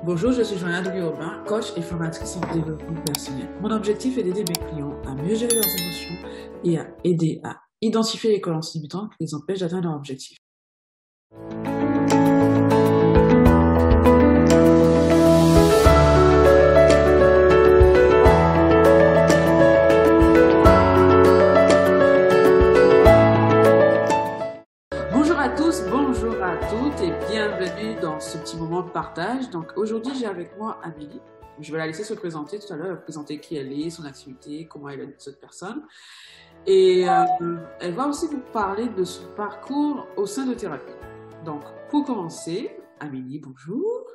Bonjour, je suis Joanna Duguay-Aubin, coach et formatrice en développement personnel. Mon objectif est d'aider mes clients à mieux gérer leurs émotions et à aider à identifier les croyances limitantes qui les empêchent d'atteindre leur objectif. Bonjour à tous, bonjour à toutes et bienvenue dans ce petit moment de partage. Donc aujourd'hui, j'ai avec moi Amélie. Je vais la laisser se présenter tout à l'heure, elle va présenter qui elle est, son activité, comment elle est cette personne. Et elle va aussi vous parler de son parcours au sein de thérapie. Donc, pour commencer, Amélie, bonjour.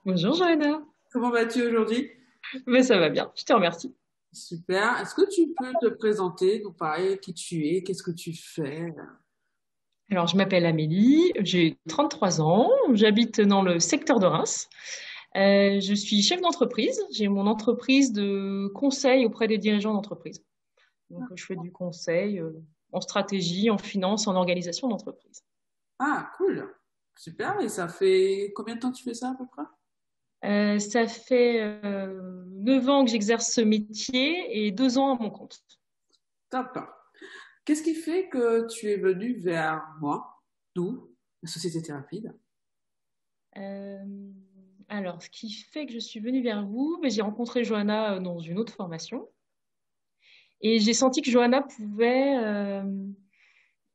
Bonjour Joanna. Comment vas-tu aujourd'hui? Mais ça va bien, je te remercie. Super. Est-ce que tu peux te présenter, nous parler qui tu es, qu'est-ce que tu fais? Alors, je m'appelle Amélie, j'ai 33 ans, j'habite dans le secteur de Reims. Je suis chef d'entreprise, j'ai mon entreprise de conseil auprès des dirigeants d'entreprise. Donc, je fais du conseil en stratégie, en finance, en organisation d'entreprise. Ah, cool. Super. Et ça fait combien de temps que tu fais ça à peu près? Ça fait 9 ans que j'exerce ce métier et 2 ans à mon compte. Top. Qu'est-ce qui fait que tu es venu vers moi, nous, la Société Thérapie? Euh, alors, ce qui fait que je suis venue vers vous, j'ai rencontré Joanna dans une autre formation. Et j'ai senti que Johanna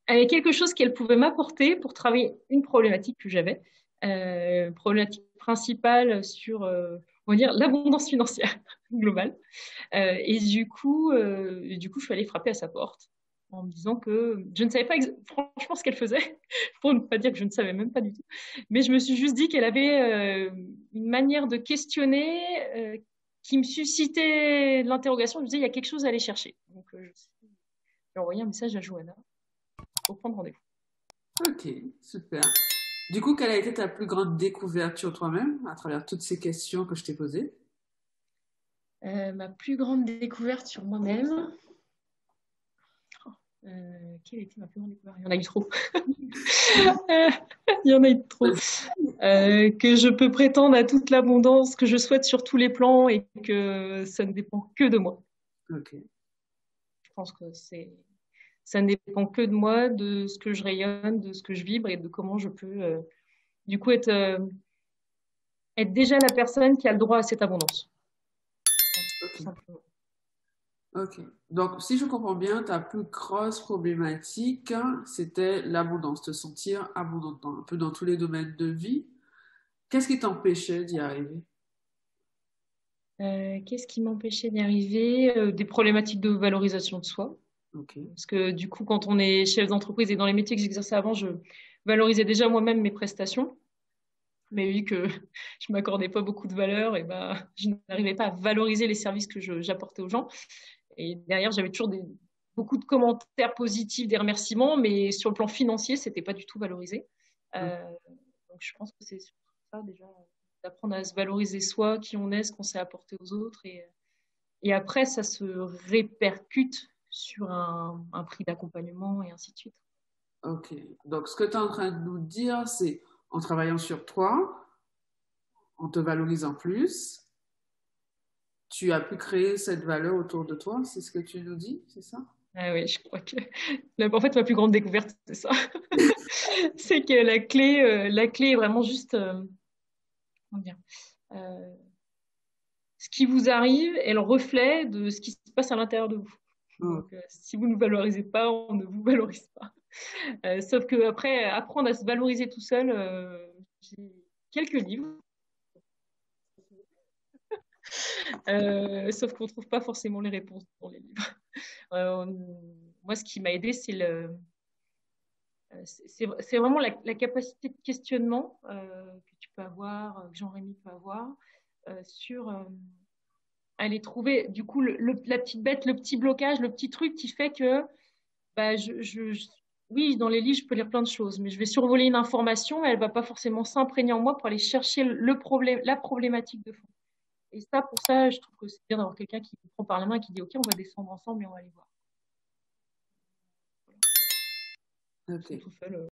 avait quelque chose qu'elle pouvait m'apporter pour travailler une problématique que j'avais, problématique principale sur, on va dire, l'abondance financière globale. Et du coup, je suis allée frapper à sa porte en me disant que je ne savais pas franchement ce qu'elle faisait, pour ne pas dire que je ne savais même pas du tout. Mais je me suis juste dit qu'elle avait une manière de questionner qui me suscitait de l'interrogation. Je me disais, il y a quelque chose à aller chercher. Donc, j'ai envoyé un message à Johanna pour prendre rendez-vous. Ok, super. Du coup, quelle a été ta plus grande découverte sur toi-même à travers toutes ces questions que je t'ai posées? Ma plus grande découverte sur moi-même. Quelle était ma plus grande découverte? Il y en a eu trop. Il y en a eu trop. Que je peux prétendre à toute l'abondance que je souhaite sur tous les plans et que ça ne dépend que de moi. Ok, Je pense que ça ne dépend que de moi, de ce que je rayonne, de ce que je vibre et de comment je peux du coup être déjà la personne qui a le droit à cette abondance. Tout ok, simplement. ok. Donc, si je comprends bien, ta plus grosse problématique, c'était l'abondance, te sentir abondante un peu dans tous les domaines de vie. Qu'est-ce qui t'empêchait d'y arriver? Qu'est-ce qui m'empêchait d'y arriver? Des problématiques de valorisation de soi. Ok, Parce que du coup, quand on est chef d'entreprise et dans les métiers que j'exerçais avant, je valorisais déjà moi-même mes prestations. Mais vu que je m'accordais pas beaucoup de valeur, et ben, je n'arrivais pas à valoriser les services que j'apportais aux gens. Et derrière, j'avais toujours beaucoup de commentaires positifs, des remerciements, mais sur le plan financier, c'était pas du tout valorisé. Euh, donc, je pense que c'est sur ça déjà d'apprendre à se valoriser soi, qui on est, ce qu'on sait apporter aux autres, et après, ça se répercute sur un prix d'accompagnement et ainsi de suite. ok. Donc, ce que tu es en train de nous dire, c'est en travaillant sur toi, en te valorisant plus, tu as pu créer cette valeur autour de toi, c'est ce que tu nous dis, c'est ça? Ah oui, je crois que en fait ma plus grande découverte c'est ça, c'est que la clé est vraiment juste comment dire, euh, ce qui vous arrive est le reflet de ce qui se passe à l'intérieur de vous. Oh, Donc si vous ne valorisez pas, on ne vous valorise pas. Sauf que après apprendre à se valoriser tout seul, j'ai quelques livres, sauf qu'on ne trouve pas forcément les réponses dans les livres. Euh, Moi, ce qui m'a aidé, c'est vraiment la capacité de questionnement que tu peux avoir, que Jean-Rémy peut avoir, sur aller trouver du coup la petite bête, le petit blocage, le petit truc qui fait que bah, oui, dans les livres, je peux lire plein de choses, mais je vais survoler une information, elle va pas forcément s'imprégner en moi pour aller chercher le problème, la problématique de fond. Et ça, pour ça, je trouve que c'est bien d'avoir quelqu'un qui me prend par la main et qui dit, OK, on va descendre ensemble et on va aller voir. Voilà. Sans ok. tout seul,